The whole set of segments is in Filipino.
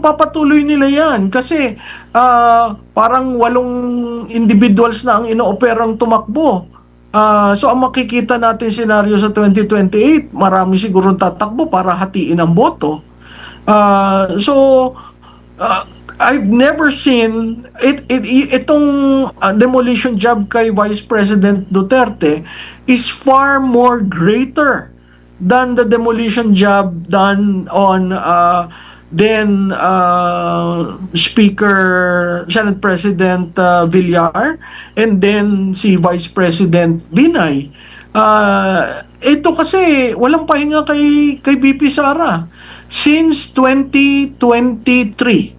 ipagpapatuloy nila yan kasi parang 8 individuals na ang inooperang tumakbo. So ang makikita natin senaryo sa 2028, marami siguro tatakbo para hatiin ang boto. So I've never seen itong demolition job kay Vice President Duterte is far more greater than the demolition job done on Speaker, Senate President Villar, and then si Vice President Binay. Ito kasi walang pahinga kay BP Sara since 2023.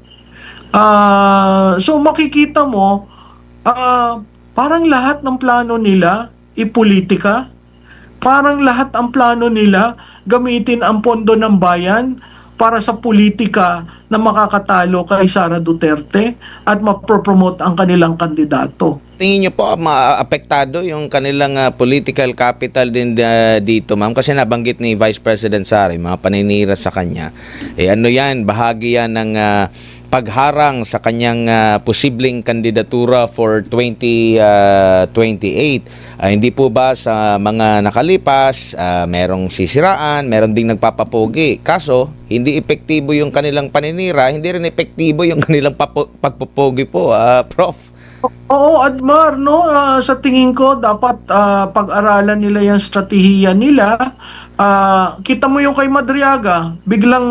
So makikita mo, parang lahat ng plano nila ipolitika. Parang lahat ang plano nila gamitin ang pondo ng bayan para sa politika na makakatalo kay Sara Duterte at mapropromote ang kanilang kandidato. Tingin niyo po maapektado yung kanilang political capital din dito, ma'am? Kasi nabanggit ni Vice President Sara, mga paninira sa kanya. Ano yan, bahagi yan ng pagharang sa kanyang posibleng kandidatura for 2028. Hindi po ba sa mga nakalipas, merong sisiraan, meron ding nagpapapogi. Kaso, hindi epektibo yung kanilang paninira, hindi rin epektibo yung kanilang pagpupogi po, Prof. Oo, Admar, no? Sa tingin ko, dapat pag-aralan nila yung strategiya nila. Kita mo yung kay Madriaga, biglang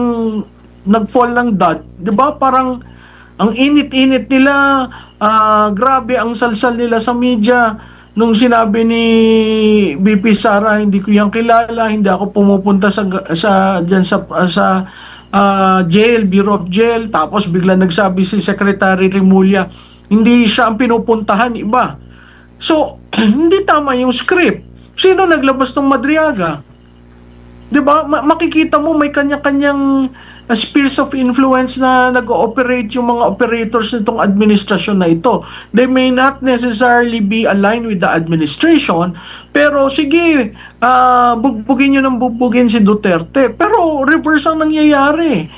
nag-fall ng dot. 'Di ba? Parang ang init-init nila, grabe ang salsal nila sa media nung sinabi ni BP Sara, hindi ko yan kilala, hindi ako pumupunta sa jail, Bureau of Jail. Tapos bigla nagsabi si Secretary Remulla, hindi siya ang pinupuntahan, iba. So, hindi tama yung script. Sino naglabas ng Madriaga? 'Di ba? Makikita mo may kanya-kanyang spheres of influence na nag-ooperate yung mga operators nitong administrasyon na ito. They may not necessarily be aligned with the administration, pero sige, bugbugin nyo ng bugbugin si Duterte. Pero reverse ang nangyayari.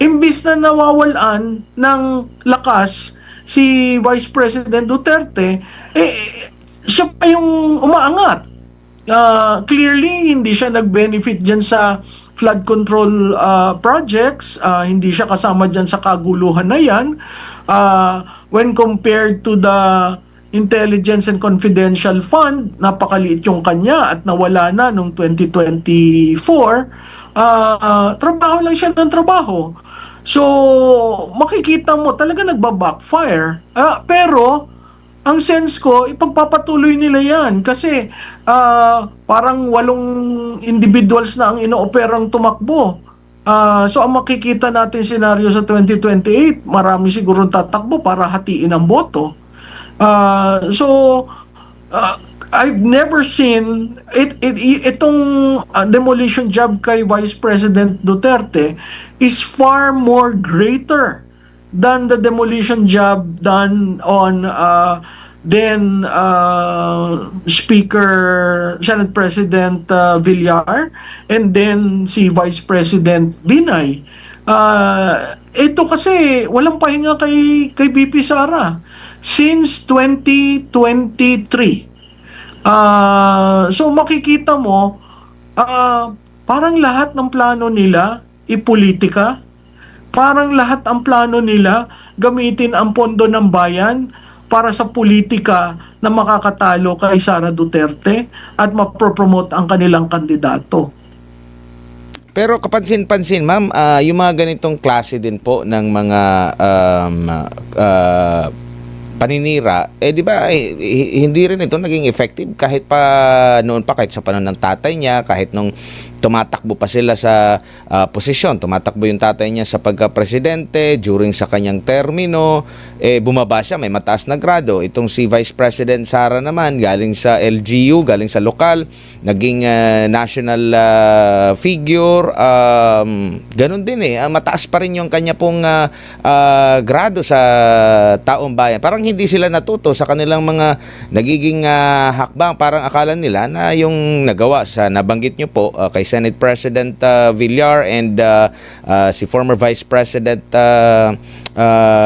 Imbis na nawawalan ng lakas si Vice President Duterte, siya pa yung umaangat. Clearly, hindi siya nag-benefit dyan sa flood control projects. Hindi siya kasama dyan sa kaguluhan na yan. When compared to the Intelligence and Confidential Fund, napakaliit yung kanya at nawala na noong 2024. Trabaho lang siya ng trabaho. So, makikita mo talaga nagba-backfire. Pero, ang sense ko, ipagpapatuloy nila yan kasi parang 8 individuals na ang inooperang tumakbo. So ang makikita natin senaryo sa 2028, marami siguro tatakbo para hatiin ang boto. So I've never seen itong demolition job kay Vice President Duterte is far more greater than the demolition job done on Speaker, Senate President Villar, and then si Vice President Binay. Ito kasi walang pahinga kay BP Sara since 2023. So makikita mo, parang lahat ng plano nila ipolitika. Parang lahat ang plano nila gamitin ang pondo ng bayan para sa politika na makakatalo kay Sara Duterte at mapropromote ang kanilang kandidato. Pero kapansin-pansin, ma'am, yung mga ganitong klase din po ng mga paninira, di ba, hindi rin ito naging effective kahit pa noon pa, kahit sa panahon ng tatay niya, kahit nung tumatakbo pa sila sa posisyon, tumatakbo yung tatay niya sa pagka-presidente, during sa kanyang termino, bumaba siya, may mataas na grado. Itong si Vice President Sara naman, galing sa LGU, galing sa lokal, naging national figure, ganun din mataas pa rin yung kanya pong grado sa taong bayan. Parang hindi sila natuto sa kanilang mga nagiging hakbang. Parang akala nila na yung nagawa sa nabanggit nyo po kay Senate President Villar and si former Vice President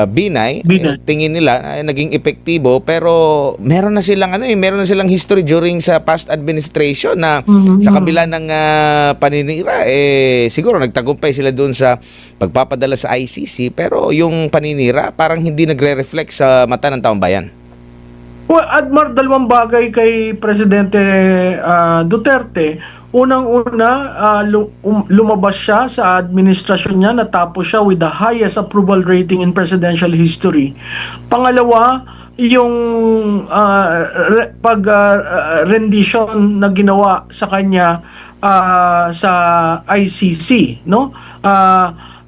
Binay, Binay. tingin nila naging epektibo, pero meron na silang meron na silang history during sa past administration na sa kabila ng paninira siguro nagtagumpay sila doon sa pagpapadala sa ICC, pero yung paninira parang hindi nagre-reflect sa mata ng taong bayan. Well, Admar, dalawang bagay kay Presidente Duterte. Unang-una, lumabas siya sa administrasyon niya, natapos siya with the highest approval rating in presidential history. Pangalawa, yung rendition na ginawa sa kanya sa ICC, no?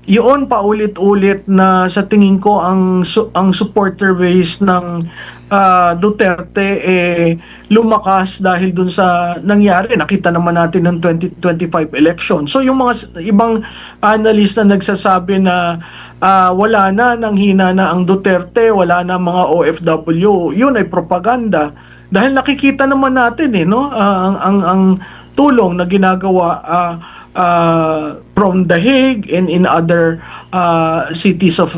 Yun paulit-ulit na sa tingin ko ang supporter base ng Duterte lumakas dahil dun sa nangyari. Nakita naman natin ng 2025 election. So yung mga ibang analyst na nagsasabi na wala na, nanghina na ang Duterte, wala na mga OFW, yun ay propaganda. Dahil nakikita naman natin no, ang tulong na ginagawa from The Hague and in other cities of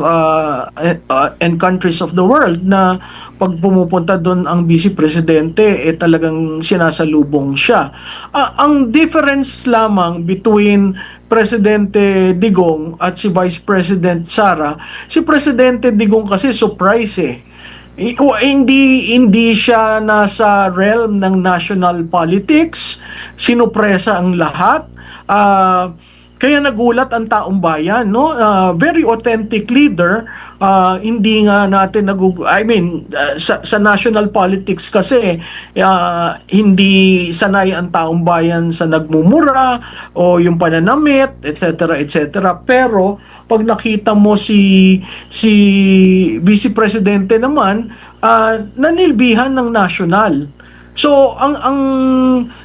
and countries of the world, na pag pumupunta doon ang Vice Presidente talagang sinasalubong siya. Ang difference lamang between Presidente Digong at si Vice President Sara, si Presidente Digong kasi surprise hindi siya nasa realm ng national politics, sinupresa ang lahat. Kaya nagulat ang taong bayan, no? Very authentic leader. Hindi nga natin sa national politics kasi hindi sanay ang taong bayan sa nagmumura o yung pananamit, etc., etc. Pero pag nakita mo si Vice Presidente naman, nanilbihan ng national. So ang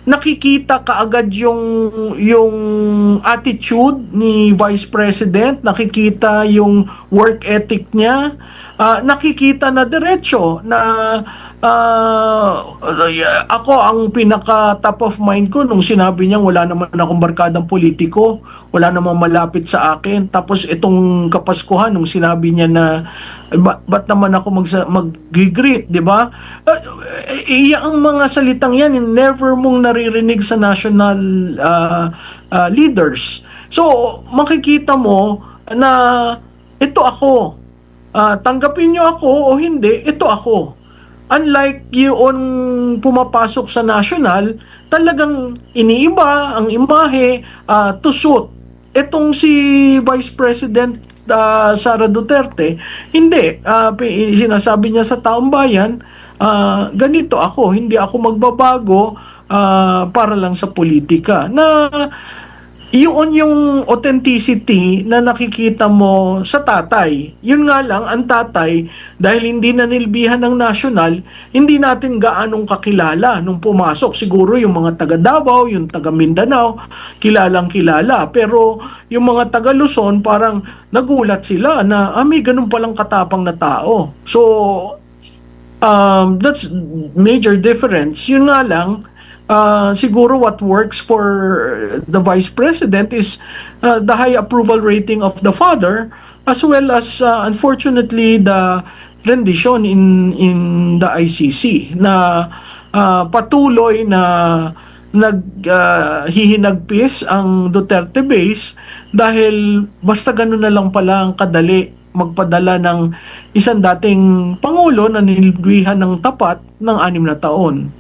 nakikita kaagad yung attitude ni Vice President, nakikita yung work ethic niya, nakikita na diretso na ako ang pinaka top of mind ko nung sinabi niya wala naman akong barkadang politiko, wala namang malapit sa akin. Tapos itong Kapaskuhan nung sinabi niya na ba't naman ako mag-greet, di ba? Ang mga salitang yan never mong naririnig sa national leaders. So makikita mo na ito ako. Tanggapin niyo ako o hindi, ito ako. Unlike yung pumapasok sa national, talagang iniiba ang imahe to suit. Itong si Vice President Sara Duterte, hindi. Sinasabi niya sa taong bayan, ganito ako, hindi ako magbabago para lang sa politika. Na yun yung authenticity na nakikita mo sa tatay. Yun nga lang, ang tatay, dahil hindi nanilbihan ng national, hindi natin gaanong kakilala nung pumasok. Siguro yung mga taga Davao, yung taga Mindanao, kilalang kilala. Pero yung mga taga Luzon, parang nagulat sila na may ganun palang katapang na tao. So, that's major difference. Yun nga lang, siguro what works for the Vice President is the high approval rating of the father, as well as unfortunately the rendition in the ICC na patuloy na naghihinagpis ang Duterte base dahil basta ganun na lang pala ang kadali magpadala ng isang dating Pangulo na nilbihan ng tapat ng 6 na taon.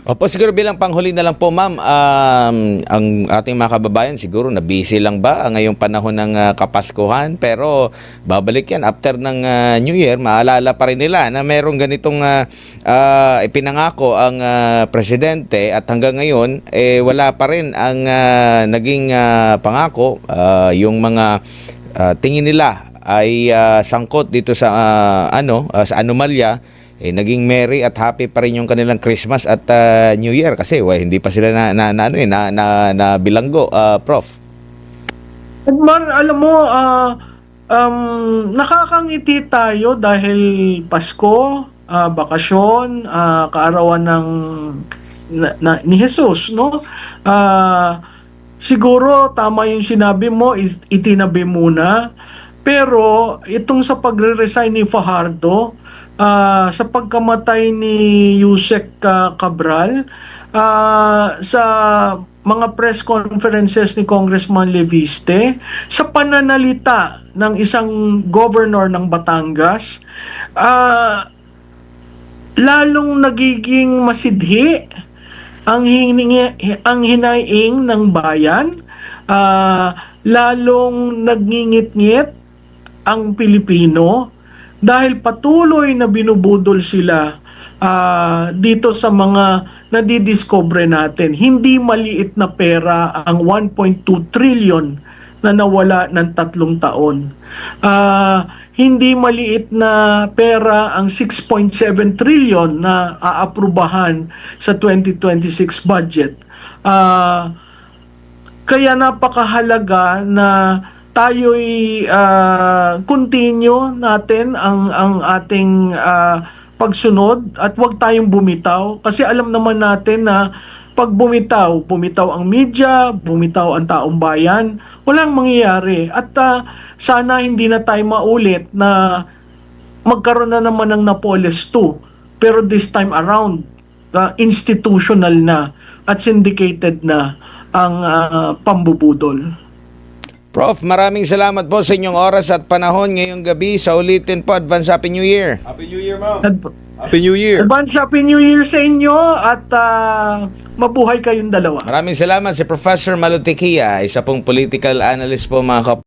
Opo, siguro bilang panghuli na lang po, ma'am, ang ating mga kababayan siguro na busy lang ba ngayong panahon ng Kapaskuhan, pero babalik yan after ng New Year. Maalala pa rin nila na merong ganitong ipinangako ang presidente at hanggang ngayon wala pa rin ang naging pangako. Yung mga tingin nila ay sangkot dito sa sa anomalya, naging merry at happy pa rin yung kanilang Christmas at New Year kasi hindi pa sila na bilanggo, Prof. Edmar, alam mo, nakakangiti tayo dahil Pasko, bakasyon, kaarawan ni Jesus, no? siguro tama yung sinabi mo, itinabi muna. Pero itong sa pagre-resign ni Fajardo, sa pagkamatay ni Yusek Cabral, sa mga press conferences ni Congressman Leviste, sa pananalita ng isang governor ng Batangas, lalong nagiging masidhi ang hinaing ng bayan, lalong nagngingit-ngit ang Pilipino dahil patuloy na binubudol sila dito sa mga nadidiscover natin. Hindi maliit na pera ang 1.2 trillion na nawala ng 3 taon. Hindi maliit na pera ang 6.7 trillion na aaprubahan sa 2026 budget. Kaya napakahalaga na tayo'y continue natin ang ating pagsunod at huwag tayong bumitaw kasi alam naman natin na pag bumitaw ang media, bumitaw ang taong bayan, walang mangyayari. At sana hindi na tayo maulit na magkaroon na naman ng Napoles 2. Pero this time around, institutional na at syndicated na ang pambubudol. Prof, maraming salamat po sa inyong oras at panahon ngayong gabi. Sa ulitin po, Advance Happy New Year. Happy New Year, ma'am. Happy New Year. Advance Happy New Year sa inyo at mabuhay kayong dalawa. Maraming salamat si Professor Malutikia, isa pong political analyst po mga